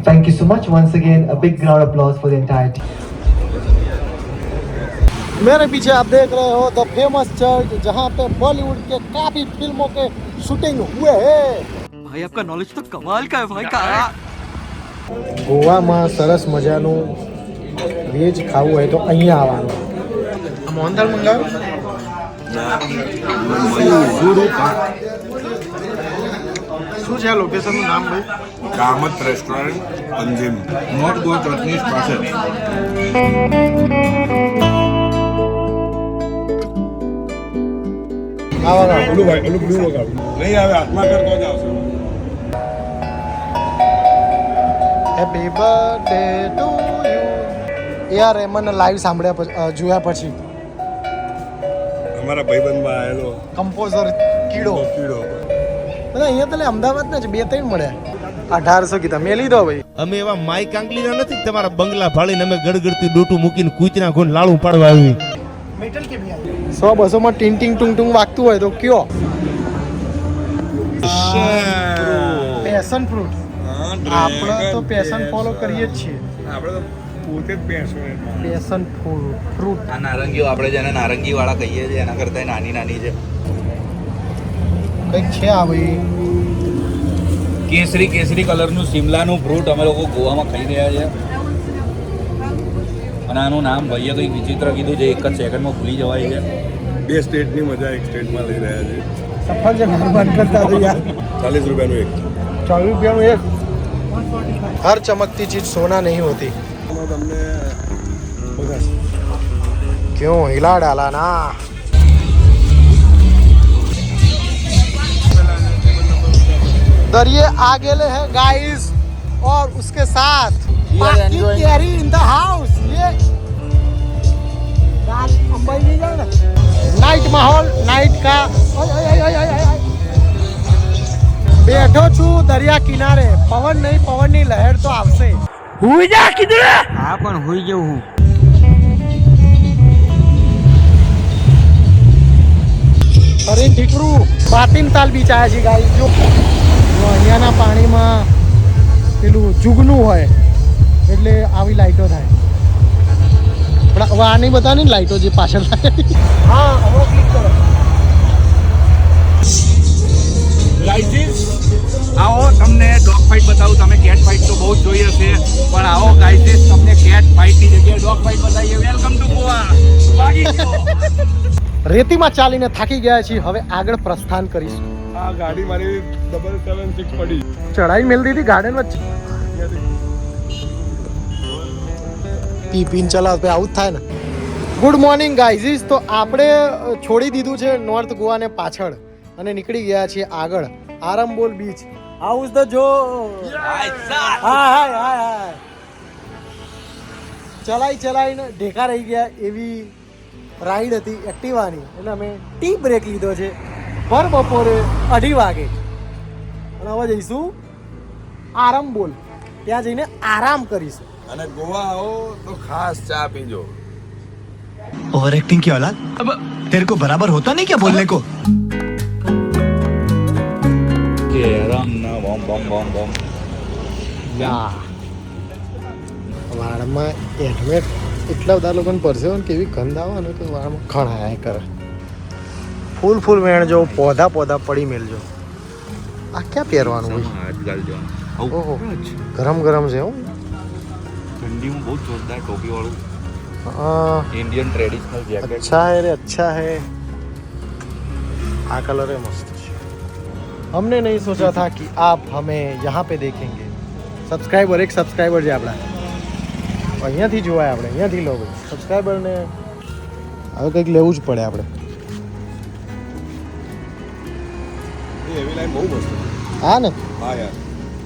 Thank you so much once again. A big round of applause for the entire team. मेरे पीछे आप देख रहे हो द फेमस चर्च जहाँ पे बॉलीवुड के काफी फिल्मों के शूटिंग हुए हैं। भाई आपका नॉलेज तो कमाल का है भाई का। ગોવામાં સરસ મજાનું વેજ ખાવું હોય તો અહીંયા આવવાનું. મોહનથાળ મંગાવ્યું? શું છે આ લોકેશનનું નામ ભાઈ? કામત રેસ્ટોરન્ટ અંજિમ નોર્થ ગોવા ચર્ચની પાસે. ઓલું ભાઈ ઓલું બ્લુ વગાડું નહીં આવે હાથમાં કરતો જ આવશે. Happy birthday to you. યાર મને લાઈવ સાંભળ્યા જોયા પછી અમારા ભાઈબંધમાં આવેલો કમ્પોઝર કીડો કીડો બધા અહીંયા તો અમદાવાદના જ 2-3 મળ્યા. 1800 કીધા મેં લીધો ભાઈ. અમે એવા માઈ કાંકલીના નથી તમારા બંગલા ભાળીને અમે ગડગડતી ડોટું મૂકીને કૂતના ઘોન લાળું પાડવા આવી. મેટલ કેમ આવી 100-200 માં ટીંગ ટીંગ ટુંગ ટુંગ વાગતું હોય તો કયો? Passion fruit. આપણે તો પેશન ફોલો કરીએ જ છીએ. આપણે તો પોતે જ પેશન ફ્રૂટ. આ નારંગીઓ આપણે જેને નારંગી વાળા કહીએ છીએ એના કરતા નાની નાની છે. કંઈક છે આ ભાઈ કેસરી કલરનું સિમલાનું ફ્રૂટ અમે લોકો ગોવામાં ખાઈ રહ્યા છે. અને આનું નામ ભાઈએ કંઈક વિચિત્ર કીધું છે, એક જ સેકન્ડમાં ભૂલી જવાય છે. 2 સ્ટેટની મજા એક સ્ટેટમાં લઈ રહ્યા છે. સફરજન બંધ કરતા હતા યાર. 40 રૂપિયાનું એક. 40 રૂપિયાનું એક. હર ચમકતી ચીજ સોના નહીં હોતી. તમને બગાસ क्यों हिला डाला ना. दरिये आ गए हैं गाइस और उसके साथ party carry in the house. ये रात अंबाई नहीं जाए ना. नाइट माहौल नाइट का. बैठो છું દરિયા કિનારે. પવન નહીં, પવનની લહેર તો આવશે. હુઈ જા કીધું. હા પણ હુઈ જવું હું. અરે દીકરું બાતિન તાલ બીચ આવ્યા છે ગાઈસ. જો અહીંયાના પાણીમાં પેલું જુગનું હોય એટલે આવી લાઈટો થાય. પણ હવે આ નહીં બતાવે ને લાઈટો જે પાછળ થાય. હા હવે ક્લિક કરો. ગાઈઝ આવો તમને ડોગ ફાઇટ બતાવું. તમે કેટ ફાઇટ તો બહુ જ જોઈ હશે પણ આવો ગાઈઝ તમને કેટ ફાઇટની જગ્યાએ ડોગ ફાઇટ બતાવીએ. Welcome to Goa. રેતીમાં ચાલીને થાકી ગયા છીએ. હવે આગળ પ્રસ્થાન કરીશું. આ ગાડી મારી 776 પડી. ચડાઈ મેલ દીધી ગાર્ડન વચ્ચે. પી પીન ચલાવ તો આવું જ થાય ને. ગુડ મોર્નિંગ ગાઈઝીસ. તો આપણે છોડી દીધું છે નોર્થ ગોવાને પાછળ અને નીકળી ગયા છીએ આગળ આરંબોલ બીચ. હાઉસ ધ જો. હાય ચલાઈને ઢેકા રહી ગયા એવી રાઈડ હતી એક્ટિવાની. એટલે અમે ટી બ્રેક લીધો છે ભર બપોરે 2:30 વાગે અને હવે જઈશું આરંબોલ. ત્યાં જઈને આરામ કરીશું. અને ગોવા આવો તો ખાસ ચા પીજો. ओवर एक्टिंग की औलाद. अब तेरे को बराबर होता नहीं क्या बोलने को. વાળમાં હેલ્મેટ એટલા બધા લોકોને પડશે ને કેવી ગંધ આવે ને તો વાળમાં ખણાયા કરે. ફૂલ મેળજો, પોધા પડી મેલજો. આ ક્યાં પહેરવાનું હોય? આજકાલ જો ઓહો ગરમ છે. હું ઠંડીમાં બહુ જોરદાર ટોપી વાળું इंडियन ट्रेडिशनल जैकेट. अच्छा है. આ કલર है मस्त છે. हमने नहीं सोचा था कि आप हमें यहाँ पे देखेंगे. એક સબસ્ક્રાઈબર છે આપણા. અહીંયાથી જોવાય આપણે. અહીંયાથી લો ભાઈ સબસ્ક્રાઈબરને. હવે કંઈક લેવું જ પડે આપણે. એવી લાઈન બહુ મસ્ત. હા ને. હા યાર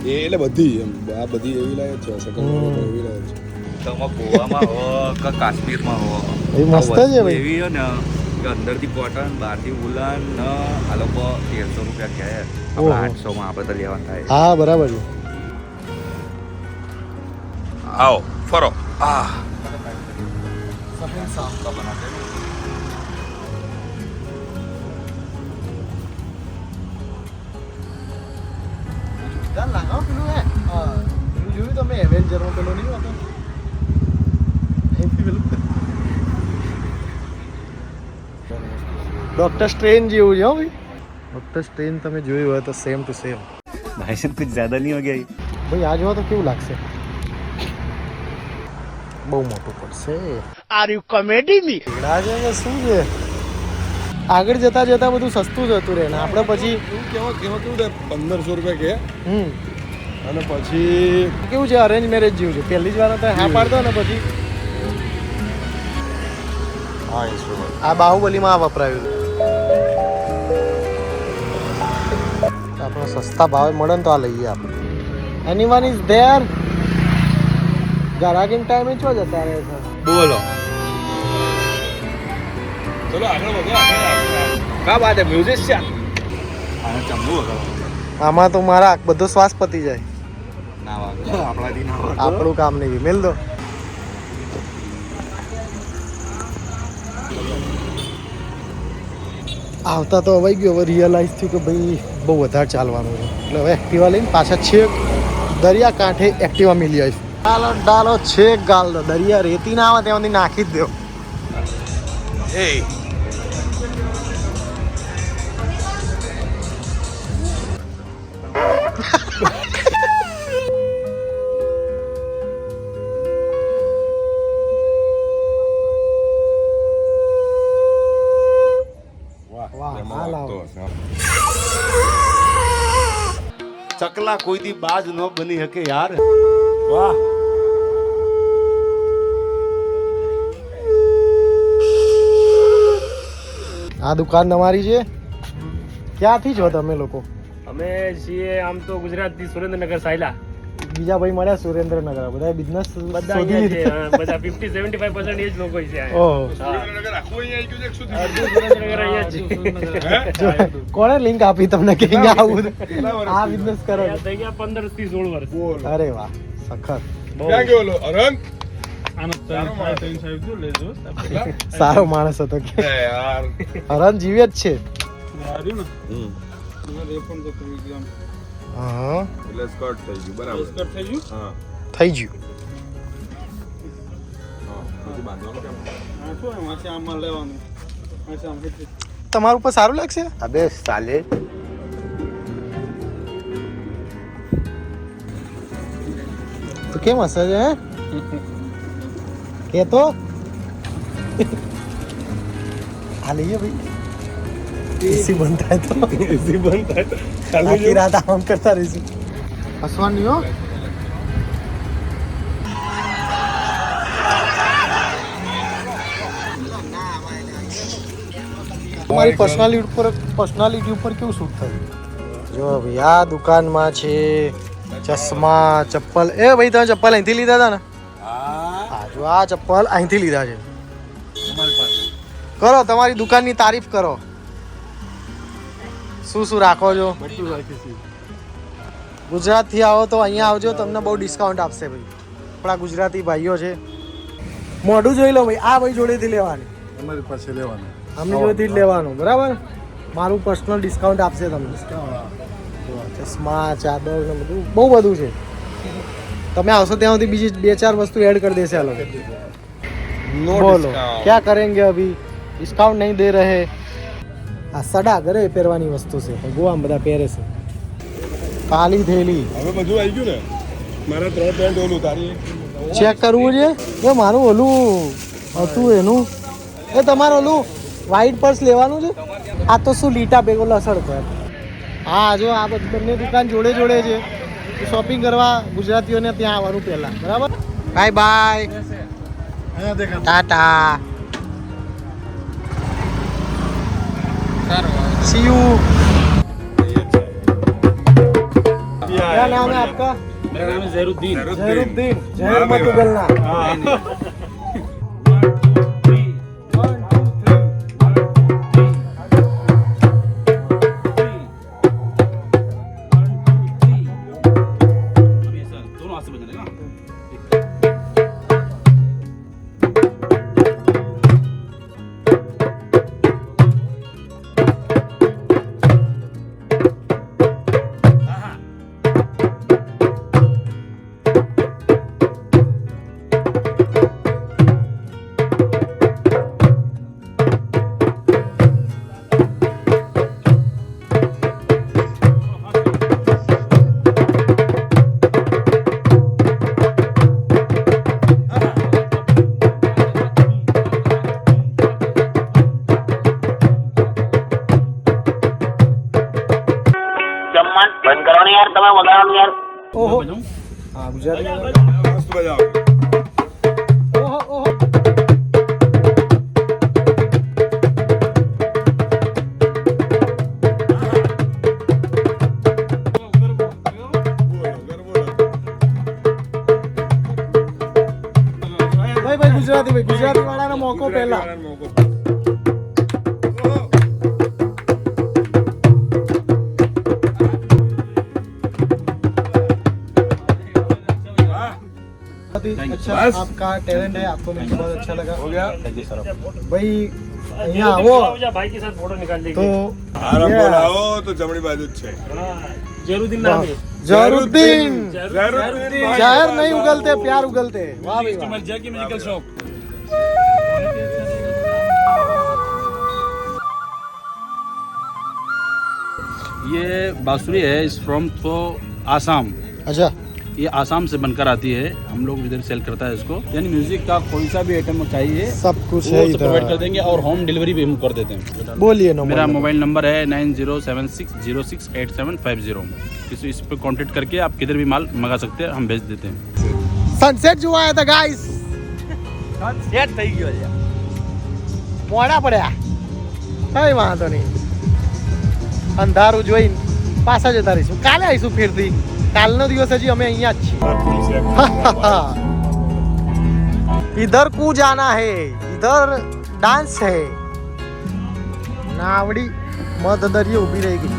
એ એટલે બધી એમ આ બધી એવી લાઈન છે. સેકન્ડ એવી લાઈન છે. તમે ગોવામાં હો કે કાશ્મીરમાં હો એ મસ્ત છે ભાઈ. એવી હે ને કે અંદરથી કોટન બહારથી વુલન ને આ લોકો 1300 રૂપિયા કહે. આપણે 800 માં આપણે તો લેવાનું થાય. હા બરાબર છે. આવો ફરો. सफेद सांप का बनाते हैं. જોયું તમે ડોક્ટર સ્ટ્રેન જેવું છે હો ભાઈ. ડોક્ટર સ્ટ્રેન તમે જોયું હોય તો સેમ ટુ સેમ. भाई साहब कुछ ज्यादा नहीं हो गया ये? ભાઈ આ જોવા તો કેવું લાગશે? બહુ મોટું પડશે. આર યુ કોમેડી મી? છે કે શું છે? આગળ જતા જતા બધું સસ્તું જતું રહે ને આપણે પછી એવું કેવું ને 1500 રૂપિયા કે અને પછી કેવું છે અરેન્જ મેરેજ જેવું છે. પહેલી જ વાર તો હા પાડતો ને પછી આ બાહુબલીમાં આ વપરાયું છે. આપણે સસ્તા ભાવે મળે ને તો આ લઈએ આપણે. Anyone is there? ગરાગીન ટાઈમે ચો જતા રહે છે. બોલો ચલો આગળ વધો. કા બાત હે મ્યુઝિક છે આમાં તો મારા બધો શ્વાસ પતી જાય. ના વાગે આપણાથી ના વાગે. આપણું કામ નહીં. મેલ દો. આવતા તો અવાઈ ગયો. હવે રિયલાઇઝ થયું કે ભાઈ બહુ વધારે ચાલવાનું છે એટલે હવે એક્ટિવા લઈને પાછા છેક દરિયા કાંઠે એક્ટિવા મિલી આવીશ. ડાલો ડાલો છેક ગાલ દો. દરિયા રેતી ના આવે ત્યાંથી નાખી જ દો. એ વાહ હાલ આવો. ચકલા કોઈ દી બાજ ન બની શકે યાર. વાહ આ દુકાન તમારી છે? ક્યાંથી છો તમે લોકો? અમે છીએ આમ તો ગુજરાતથી સુરેન્દ્રનગર સાયલા. બીજા ભાઈ મળ્યા સુરેન્દ્રનગર. બધા બિઝનેસ બધા અહીંયા છે હા, બધા 50-75% એ જ લોકો છે અહીંયા. ઓહો. સુરેન્દ્રનગર આખું અહીંયા આવી ગયું છે કે શું થયું? અડધું સુરેન્દ્રનગર અહીંયા જ છે. કોણે લિંક આપી તમને કે અહીંયા આવું આ બિઝનેસ કરો છો? અહીંયા થઈ ગયા 15 થી 16 વર્ષ. અરે વાહ સખત. ક્યાં ગયો ઓલો અરંગ? સારો માણસ હતો કે યાર હરણ જીવે જ છે. હા એટલે સ્કર્ટ થઈ ગયું બરાબર. સ્કર્ટ થઈ ગયું? હા થઈ ગયું. પછી બાંધવાનું કેમ? તમારું પર સારું લાગશે? અબે સાલે તો કેમ હશે છે હે? કે તો આ લઈએ ભાઈ. એસી બંધ થાય તો એસી બંધ થાય આખી રાત આમ કરતા રહીશું. હસવાનું હો. તમારી પર્સનાલિટી ઉપર કેવું શૂટ થયું? જો ભાઈ આ દુકાનમાં છે ચશ્મા ચપ્પલ. એ ભાઈ તમે ચપ્પલ અહીંથી લીધા હતા ને? હા જો આ ચપ્પલ અહીંથી લીધા છે. કરો તમારી દુકાનની તારીફ કરો. શું શું રાખો છો? ગુજરાતથી આવો તો અહીંયા આવજો. તમને બહુ ડિસ્કાઉન્ટ આપશે ભાઈ. આપણા ગુજરાતી ભાઈઓ છે. મોઢું જોઈ લો ભાઈ. આ ભાઈ જોડેથી લેવાની. અમારી પાસે લેવાનું. અમને જોડેથી જ લેવાનું બરાબર. મારું પર્સનલ ડિસ્કાઉન્ટ આપશે તમને. ચશ્મા ચાદર ને બધું બહુ બધું છે. તમે આવશો ત્યાં સુધી બીજી 2-4 વસ્તુ એડ કરી દેશે આ લોકો. બોલો ક્યાં કરેંગે અભી? ડિસ્કાઉન્ટ નહીં દે રહે. આ સડા ઘરે પહેરવાની વસ્તુ છે પણ ગોવામાં બધા પહેરે છે. કાલી થેલી હવે બધું આવી ગયું ને. મારા 3 પેન્ટ ઓલું તારી ચેક કરવું છે. એ મારું ઓલું હતું એનું. એ તમારું ઓલું વ્હાઈટ પર્સ લેવાનું છે. આ તો શું લીટા ભેગો લસણ પર. હા જો આ બંને દુકાન જોડે જોડે છે. શોપિંગ કરવા ગુજરાતીઓને ત્યાં આવવાનું પહેલા બરાબર. Bye bye tata see you. क्या नाम है आपका? मेरा नाम है जहरूद्दीन. जहरूद्दीन. जहर मत उगलना. दोनों हाथ से बजाने ना. ઓહો હા ગુજરાતી મસ્ત બજાવો. ઓહો ઓહો ભાઈ ગુજરાતી વાળાનો મોકો પહેલા अच्छा आपका टैलेंट है, आपको मिलकर बहुत अच्छा लगा। हो गया? भाई અહીંયા આવો भाई के साथ फोटो निकाल તો लेंगे। આરામ બોલાવો તો જમણી બાજુ જ છે. जरूरदीन नाम है। ઝરુદ્દીન ઝરુદ્દીન ભાઈ. શહેર નહીં ઉગલતે પ્યાર ઉગલતે વાહ ભાઈ વાહ। जाके मेडिकल शॉप ये बांसुरी है इस फ्रॉम तो आसाम अच्छा ये आसाम से बनकर आती है हम लोग इधर सेल करता है इसको यानी म्यूजिक का कोई सा भी आइटम चाहिए सब कुछ वो है प्रोवाइड कर इधर देंगे और होम डिलीवरी भी हम कर देते हैं बोलिए नो मेरा मोबाइल नंबर है 9076068750 किसी इस पे कांटेक्ट करके आप किधर भी माल मंगा सकते हैं हम भेज देते हैं સનસેટ જોવા આવ્યા હતા ગાઈસ सेट થઈ ગયો છે મોડા પડ્યા કઈ વાંધો નહીં અંધારું જોઈને પાછા જતા રહીશું કાલે આવીશું ફેરથી કાલનો દિવસ હજી અમે અહીંયા જ છીએ इधर को जाना है इधर डांस है नावड़ी मध दरिये उभी रहेगी